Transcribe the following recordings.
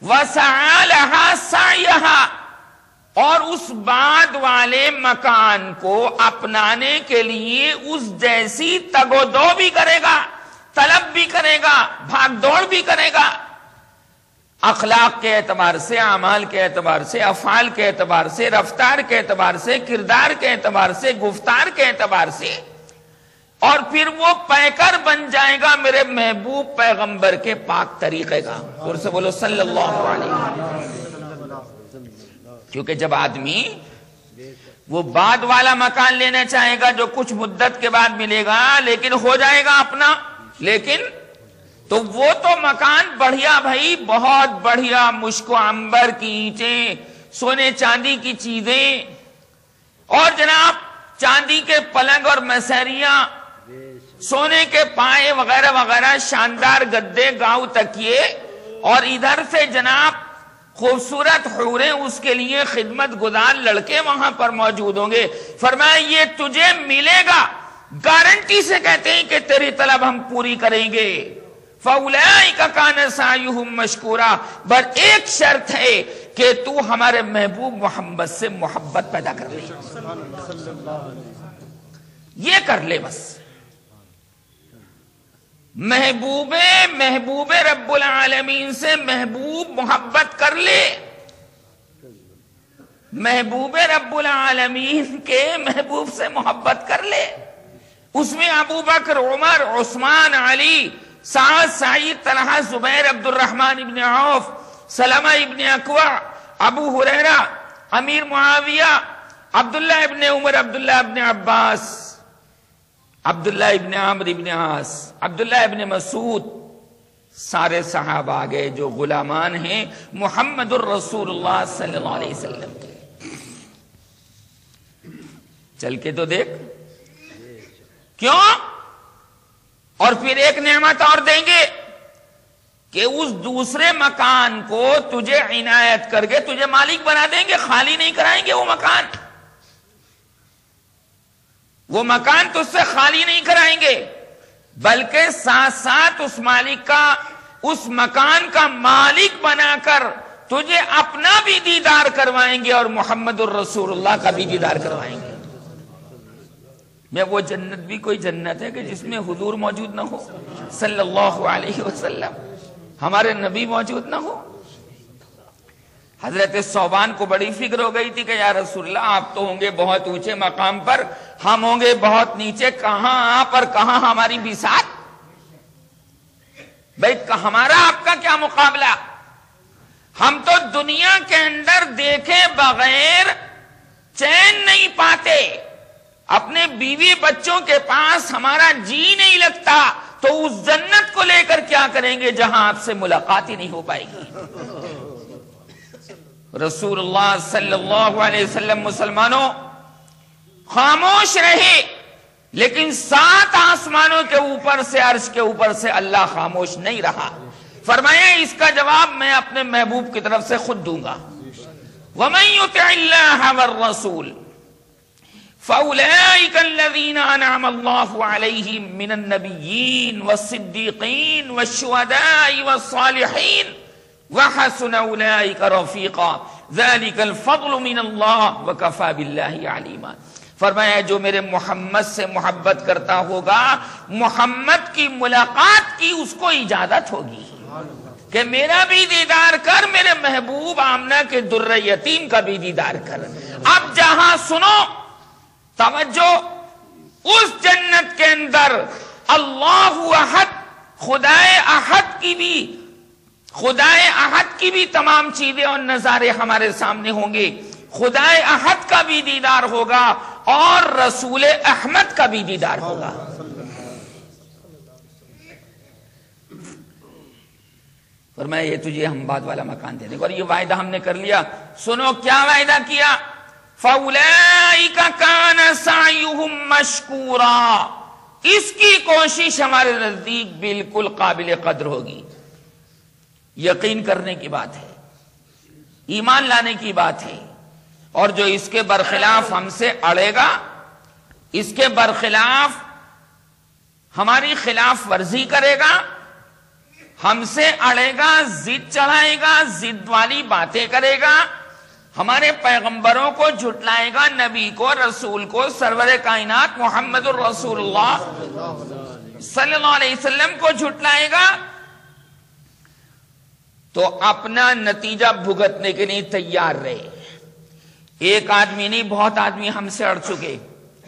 وَسَعَى لَهَا سَعْيَهَا، اور اس بعد والے مکان کو اپنانے کے لیے اس جیسی تگ و دو بھی کرے گا، طلب بھی کرے گا، بھاگ دوڑ بھی کرے گا، اخلاق کے اعتبار سے، اعمال کے اعتبار سے، افعال کے اعتبار سے، رفتار کے اعتبار سے، کردار کے اعتبار سے، گفتار کے اعتبار سے، اور پھر وہ پیکر بن جائے گا میرے محبوب پیغمبر کے پاک طریقے کا۔ اور سے بولو صلی اللہ علیہ وسلم۔ کیونکہ جب آدمی وہ بعد والا مکان لینا چاہے گا جو کچھ مدت کے بعد ملے گا لیکن ہو جائے گا اپنا، لیکن تو وہ تو مکان بڑھیا بھائی، بہت بڑھیا، مشک و عنبر کی اینٹیں، سونے چاندی کی چیزیں، اور جناب چاندی کے پلنگ اور مسہریاں، سونے کے پائے وغیرہ وغیرہ، شاندار گدے، گاؤں تکیے، اور ادھر سے جناب خوبصورت حوریں، اس کے لیے خدمت گزار لڑکے وہاں پر موجود ہوں گے۔ فرمایا یہ تجھے ملے گا، گارنٹی سے کہتے ہیں کہ تیری طلب ہم پوری کریں گے۔ فَأُولَئِكَ كَانَ سَعْيُهُمْ مَشْكُورًا، بس ایک شرط ہے کہ تو ہمارے محبوب محمد سے محبت پیدا کر لے، یہ کر لے بس۔ محبوب رب العالمین سے محبوب محبت کر لے، محبوب رب العالمین کے محبوب سے محبت کر لے۔ اس میں ابو بکر، عمر، عثمان، علی، سعد، سعید، طلحہ، زبیر، عبد الرحمن ابن عوف، سلمہ ابن اکوع، ابو ہریرہ، امیر معاویہ، عبداللہ ابن عمر، عبداللہ ابن عباس، عبداللہ ابن عمرو ابن عاص، عبداللہ ابن مسعود، سارے صحابہ آگئے جو غلامان ہیں محمد الرسول اللہ صلی اللہ علیہ وسلم کے۔ چل کے تو دیکھ، کیوں؟ اور پھر ایک نعمت اور دیں گے کہ اس دوسرے مکان کو تجھے عنایت کر کے تجھے مالک بنا دیں گے، خالی نہیں کرائیں گے وہ مکان، وہ مکان تجھ سے خالی نہیں کرائیں گے، بلکہ ساتھ ساتھ اس مالک کا، اس مکان کا مالک بنا کر تجھے اپنا بھی دیدار کروائیں گے اور محمد الرسول اللہ کا بھی دیدار کروائیں گے۔ میں وہ جنت بھی کوئی جنت ہے کہ جس میں حضور موجود نہ ہو صلی اللہ علیہ وسلم، ہمارے نبی موجود نہ ہو۔ حضرت صوبان کو بڑی فکر ہو گئی تھی کہ یا رسول اللہ آپ تو ہوں گے بہت اونچے مقام پر، ہم ہوں گے بہت نیچے، کہاں آپ اور کہاں ہماری بساط؟ بھئی ہمارا آپ کا کیا مقابلہ؟ ہم تو دنیا کے اندر دیکھے بغیر چین نہیں پاتے، اپنے بیوی بچوں کے پاس ہمارا جی نہیں لگتا، تو اس جنت کو لے کر کیا کریں گے جہاں آپ سے ملاقات ہی نہیں ہو پائے گی۔ رسول اللہ صلی اللہ علیہ وسلم مسلمانوں خاموش رہے، لیکن 7 آسمانوں کے اوپر سے، عرش کے اوپر سے اللہ خاموش نہیں رہا۔ فرمایا اس کا جواب میں اپنے محبوب کی طرف سے خود دوں گا۔ وَمَن يُطِعِ اللَّهَ وَالرَّسُولَ فَأُولَئِكَ الَّذِينَ أَنْعَمَ اللَّهُ عَلَيْهِمْ مِنَ النَّبِيِّينَ وَالصِّدِّيقِينَ وَالشُّهَدَاءِ وَالصَّالِحِينَ وَحَسُنَ أُولَئِكَ رَفِيقًا ذَلِكَ الْفَضْلُ مِنَ اللَّهِ وَكَفَى بِاللَّهِ عَلِيمًا۔ فرمایا جو میرے محمد سے محبت کرتا ہوگا، محمد کی ملاقات کی اس کو اجازت ہوگی کہ میرا بھی دیدار کر، میرے محبوب آمنہ کے در یتیم کا بھی دیدار کر۔ اب جہاں سنو توجہ، اس جنت کے اندر اللہ احد، خدائے احد کی بھی تمام چیزیں اور نظارے ہمارے سامنے ہوں گے، خدائے احد کا بھی دیدار ہوگا اور رسول احمد کا بھی دیدار ہوگا۔ فرمایا یہ تجھے ہم بعد والا مکان دے دیں گے، اور یہ وعدہ ہم نے کر لیا۔ سنو کیا وعدہ کیا؟ فَأُولَئِكَ كَانَ سَعْيُهُمْ مَشْكُورًا، اس کی کوشش ہمارے نزدیک بالکل قابل قدر ہوگی۔ یقین کرنے کی بات ہے، ایمان لانے کی بات ہے، اور جو اس کے برخلاف ہم سے اڑے گا، اس کے برخلاف ہماری خلاف ورزی کرے گا، ہم سے اڑے گا، ضد چڑھائے گا، ضد والی باتیں کرے گا، ہمارے پیغمبروں کو جھٹلائے گا، نبی کو، رسول کو، سرور کائنات محمد الرسول اللہ صلی اللہ علیہ وسلم کو جھٹلائے گا، تو اپنا نتیجہ بھگتنے کے لیے تیار رہے۔ ایک آدمی نہیں، بہت آدمی ہم سے اڑ چکے،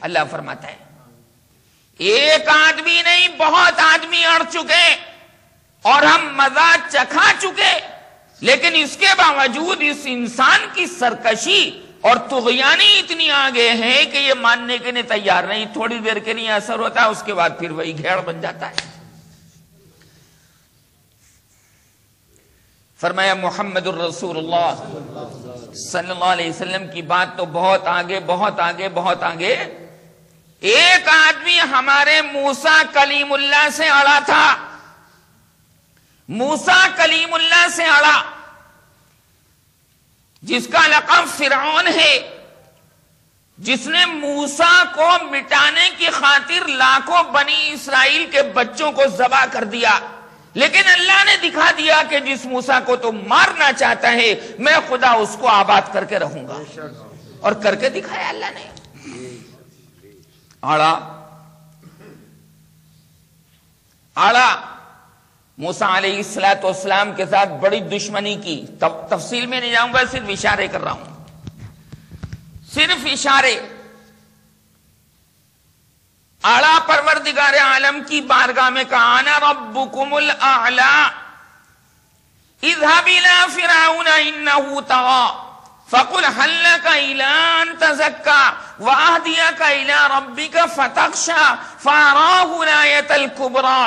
اللہ فرماتا ہے ایک آدمی نہیں، بہت آدمی اڑ چکے اور ہم مزہ چکھا چکے، لیکن اس کے باوجود اس انسان کی سرکشی اور طغیانی اتنی آگے ہے کہ یہ ماننے کے لیے تیار نہیں۔ تھوڑی دیر کے لیے اثر ہوتا ہے، اس کے بعد پھر وہی گھیڑ بن جاتا ہے۔ فرمایا محمد الرسول اللہ صلی اللہ علیہ وسلم کی بات تو بہت آگے، بہت آگے، بہت آگے۔ ایک آدمی ہمارے موسیٰ کلیم اللہ سے اڑا تھا، موسیٰ کلیم اللہ سے اڑا، جس کا لقب فرعون ہے، جس نے موسیٰ کو مٹانے کی خاطر لاکھوں بنی اسرائیل کے بچوں کو ذبح کر دیا، لیکن اللہ نے دکھا دیا کہ جس موسیٰ کو تو مارنا چاہتا ہے میں خدا اس کو آباد کر کے رہوں گا، اور کر کے دکھایا اللہ نے۔ آڑا موسیٰ علیہ السلام کے ساتھ بڑی دشمنی کی، تفصیل میں نہیں جاؤں گا، صرف اشارے کر رہا ہوں، صرف اشارے۔ آڑا پروردگار عالم کی بارگاہ میں کہا انا ربکم الاعلی اذهب الى فرعون انه طغى فقل هل لك الى ان تزكى واهديك الى ربك فتخشى فاراه الآية الكبرى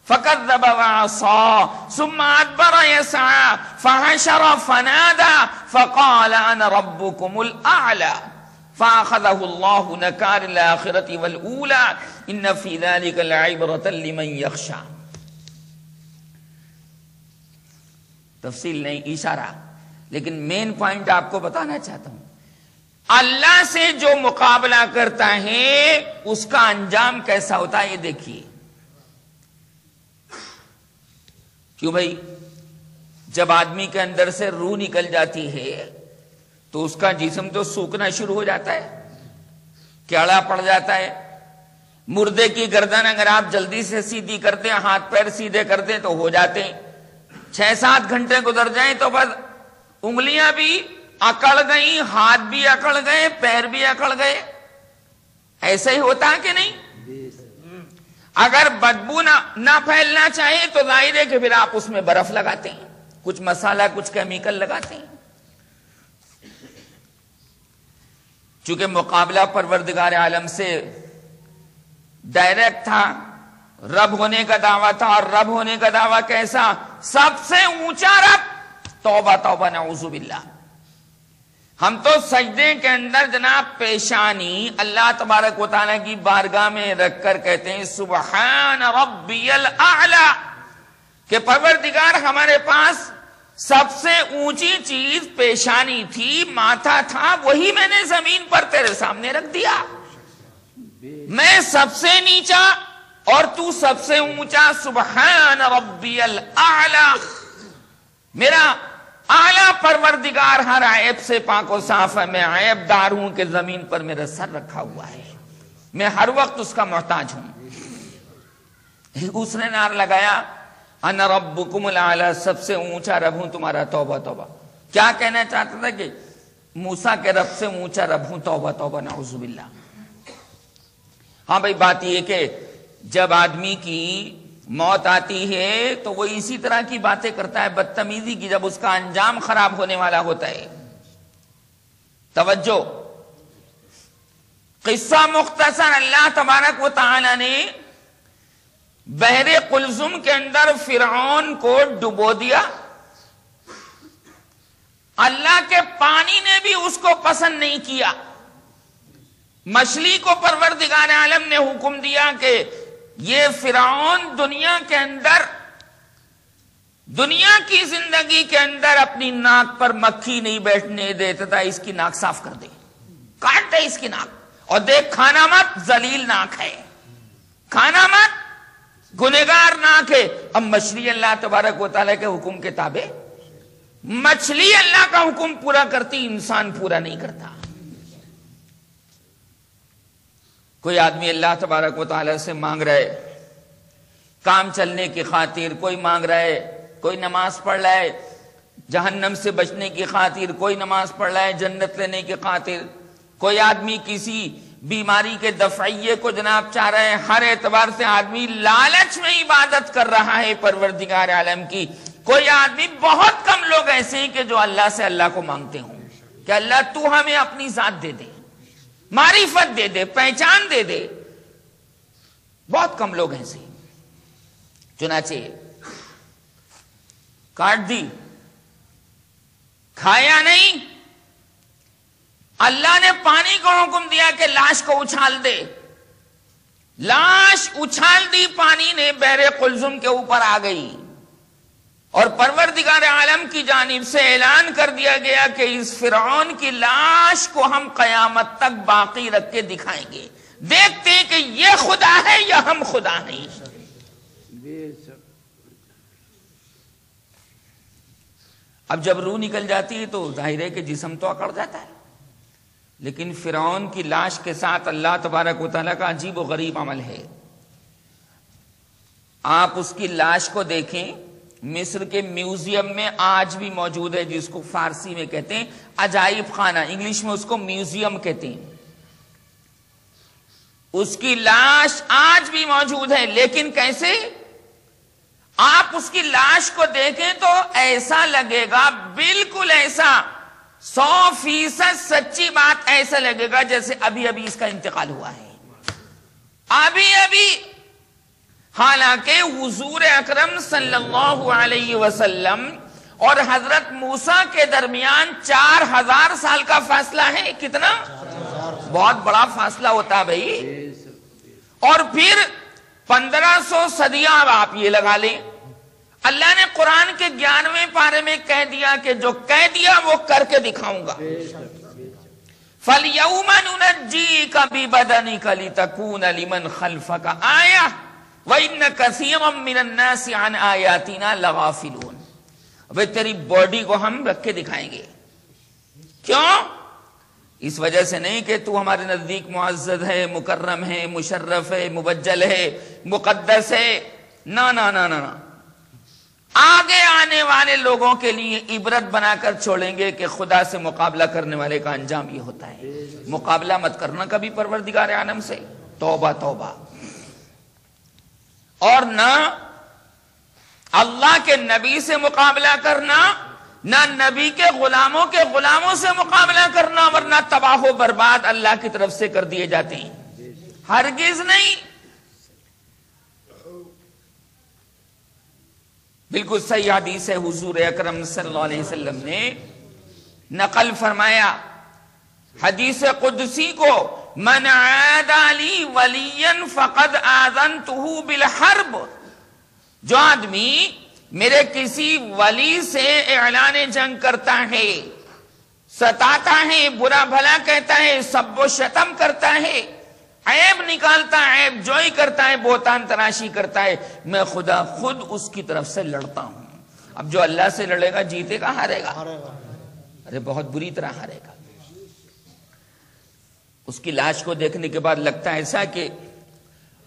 فكذب وعصى ثم ادبر يسعى فحشر فنادى فقال انا ربكم الاعلى فاخذه الله نكال الاخرة والاولى ان في ذلك لعبرة لمن يخشى۔ تفصیل نہیں، اشارہ، لیکن مین پوائنٹ آپ کو بتانا چاہتا ہوں، اللہ سے جو مقابلہ کرتا ہے اس کا انجام کیسا ہوتا ہے یہ دیکھیے۔ کیوں بھائی؟ جب آدمی کے اندر سے روح نکل جاتی ہے تو اس کا جسم تو سوکھنا شروع ہو جاتا ہے، کیڑا پڑ جاتا ہے۔ مردے کی گردن اگر آپ جلدی سے سیدھی کرتے ہیں، ہاتھ پیر سیدھے کرتے تو ہو جاتے ہیں، 6-7 گھنٹے گزر جائیں تو بس انگلیاں بھی اکڑ گئی، ہاتھ بھی اکڑ گئے، پیر بھی اکڑ گئے۔ ایسا ہی ہوتا ہے کہ نہیں؟ اگر بدبو نہ پھیلنا چاہیے تو ظاہر ہے کہ پھر آپ اس میں برف لگاتے ہیں، کچھ مسالہ، کچھ کیمیکل لگاتے ہیں۔ چونکہ مقابلہ پروردگار عالم سے ڈائریکٹ تھا، رب ہونے کا دعویٰ تھا، اور رب ہونے کا دعویٰ کیسا؟ سب سے اونچا رب۔ توبہ توبہ نعوذ باللہ۔ ہم تو سجدے کے اندر جناب پیشانی اللہ تبارک و تعالیٰ کی بارگاہ میں رکھ کر کہتے ہیں سبحان ربی الاعلی، کہ پروردگار ہمارے پاس سب سے اونچی چیز پیشانی تھی، ماتھا تھا، وہی میں نے زمین پر تیرے سامنے رکھ دیا۔ میں سب سے نیچا اور تو سب سے اونچا، سبحان ربی الاعلی۔ میرا اعلیٰ پروردگار ہر عیب سے پاک و صاف ہے، میں عیب دار ہوں کہ زمین پر میرا سر رکھا ہوا ہے، میں ہر وقت اس کا محتاج ہوں۔ اس نے نعرہ لگایا انا ربکم الاعلی، سب سے اونچا رب ہوں تمہارا۔ توبہ توبہ، کیا کہنا چاہتا تھا؟ کہ موسیٰ کے رب سے اونچا رب ہوں۔ توبہ توبہ نعوذ باللہ۔ ہاں بھائی، بات یہ کہ جب آدمی کی موت آتی ہے تو وہ اسی طرح کی باتیں کرتا ہے، بدتمیزی کی، جب اس کا انجام خراب ہونے والا ہوتا ہے۔ توجہ، قصہ مختصر، اللہ تبارک و تعالی نے بحر قلزم کے اندر فرعون کو ڈبو دیا، اللہ کے پانی نے بھی اس کو پسند نہیں کیا۔ مچھلی کو پروردگار عالم نے حکم دیا کہ یہ فرعون دنیا کے اندر، دنیا کی زندگی کے اندر اپنی ناک پر مکھی نہیں بیٹھنے دیتا تھا، اس کی ناک صاف کر دے، کاٹ دے اس کی ناک، اور دیکھ کھانا مت، ذلیل ناک ہے، کھانا مت، گنہگار نہ کہ اب مچھلی اللہ تبارک و تعالیٰ کے حکم کے تابع، مچھلی اللہ کا حکم پورا کرتی، انسان پورا نہیں کرتا۔ کوئی آدمی اللہ تبارک و تعالیٰ سے مانگ رہا ہے کام چلنے کی خاطر، کوئی مانگ رہا ہے، کوئی نماز پڑھ رہا ہے جہنم سے بچنے کی خاطر، کوئی نماز پڑھ رہا ہے جنت لینے کی خاطر، کوئی آدمی کسی بیماری کے دفعیے کو جناب چاہ رہا ہے۔ ہر اعتبار سے آدمی لالچ میں عبادت کر رہا ہے پروردگار عالم کی۔ کوئی آدمی، بہت کم لوگ ایسے ہیں کہ جو اللہ سے اللہ کو مانگتے ہوں کہ اللہ تو ہمیں اپنی ذات دے دے، معرفت دے دے، پہچان دے دے۔ بہت کم لوگ ایسے ہیں۔ چنانچہ کاٹ دی، کھایا نہیں، اللہ نے پانی کو حکم دیا کہ لاش کو اچھال دے، لاش اچھال دی، پانی نے بحر قلزم کے اوپر آ گئی، اور پروردگار عالم کی جانب سے اعلان کر دیا گیا کہ اس فرعون کی لاش کو ہم قیامت تک باقی رکھ کے دکھائیں گے، دیکھتے ہیں کہ یہ خدا ہے یا ہم خدا ہیں۔ اب جب روح نکل جاتی ہے تو ظاہر ہے کہ جسم تو اکڑ جاتا ہے، لیکن فرعون کی لاش کے ساتھ اللہ تبارک و تعالیٰ کا عجیب و غریب عمل ہے۔ آپ اس کی لاش کو دیکھیں، مصر کے میوزیم میں آج بھی موجود ہے، جس کو فارسی میں کہتے ہیں عجائب خانہ، انگلش میں اس کو میوزیم کہتے ہیں۔ اس کی لاش آج بھی موجود ہے، لیکن کیسے؟ آپ اس کی لاش کو دیکھیں تو ایسا لگے گا، بالکل ایسا 100% سچی بات، ایسا لگے گا جیسے ابھی ابھی اس کا انتقال ہوا ہے، ابھی ابھی۔ حالانکہ حضور اکرم صلی اللہ علیہ وسلم اور حضرت موسیٰ کے درمیان 4000 سال کا فاصلہ ہے۔ کتنا؟ بہت بڑا فاصلہ ہوتا ہے بھائی۔ اور پھر 1500 صدیاں آپ یہ لگا لیں، اللہ نے قرآن کے 11ویں پارے میں کہہ دیا کہ جو کہہ دیا وہ کر کے دکھاؤں گا۔ فَالْيَوْمَ نُنَجِّيكَ بِبَدَنِكَ لِتَكُونَ لِمَنْ خَلْفَكَ آیَةً وَإِنَّ كَثِيرًا مِّنَ النَّاسِ عَنْ آیَاتِنَا لَغَافِلُونَ۔ اب تیری باڈی کو ہم رکھ کے دکھائیں گے۔ کیوں؟ اس وجہ سے نہیں کہ تو ہمارے نزدیک معزز ہے، مکرم ہے، مشرف ہے، مبجل ہے، مقدس ہے، نا نا نا نا نا، آگے آنے والے لوگوں کے لیے عبرت بنا کر چھوڑیں گے کہ خدا سے مقابلہ کرنے والے کا انجام یہ ہوتا ہے۔ مقابلہ مت کرنا کبھی پروردگار عالم سے، توبہ توبہ۔ اور نہ اللہ کے نبی سے مقابلہ کرنا، نہ نبی کے غلاموں سے مقابلہ کرنا، ورنہ تباہ و برباد اللہ کی طرف سے کر دیے جاتے ہیں۔ ہرگز نہیں۔ بالکل صحیح حدیث ہے، حضور اکرم صلی اللہ علیہ وسلم نے نقل فرمایا حدیث قدسی کو، من عاد لی ولیا فقد آذنتہ بالحرب۔ جو آدمی میرے کسی ولی سے اعلان جنگ کرتا ہے، ستاتا ہے، برا بھلا کہتا ہے، سب و شتم کرتا ہے، عیب نکالتا ہے، عیب جوئی کرتا ہے، بہتان تراشی کرتا ہے، میں خدا خود اس کی طرف سے لڑتا ہوں۔ اب جو اللہ سے لڑے گا جیتے گا ہارے گا؟ ارے بہت بری طرح ہارے گا۔ اس کی لاش کو دیکھنے کے بعد لگتا ہے ایسا کہ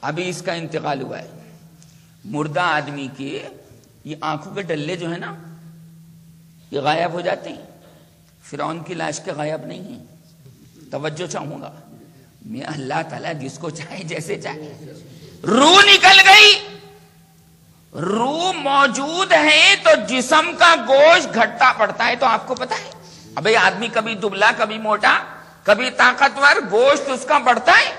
ابھی اس کا انتقال ہوا ہے۔ مردہ آدمی کے یہ آنکھوں کے ڈلے جو ہیں نا، یہ غائب ہو جاتے ہیں۔ فرعون کی لاش کے غائب نہیں ہیں۔ توجہ چاہوں گا میں، اللہ تعالیٰ جس کو چاہے جیسے چاہے۔ روح نکل گئی، روح موجود ہے تو جسم کا گوشت گھٹتا پڑتا ہے، تو آپ کو پتا ہے ابھی آدمی کبھی دبلا، کبھی موٹا، کبھی طاقتور، گوشت اس کا بڑھتا ہے۔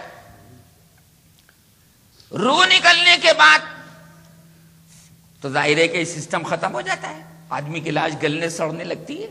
روح نکلنے کے بعد تو ظاہر ہے کہ سسٹم ختم ہو جاتا ہے، آدمی کی لاش گلنے سڑنے لگتی ہے۔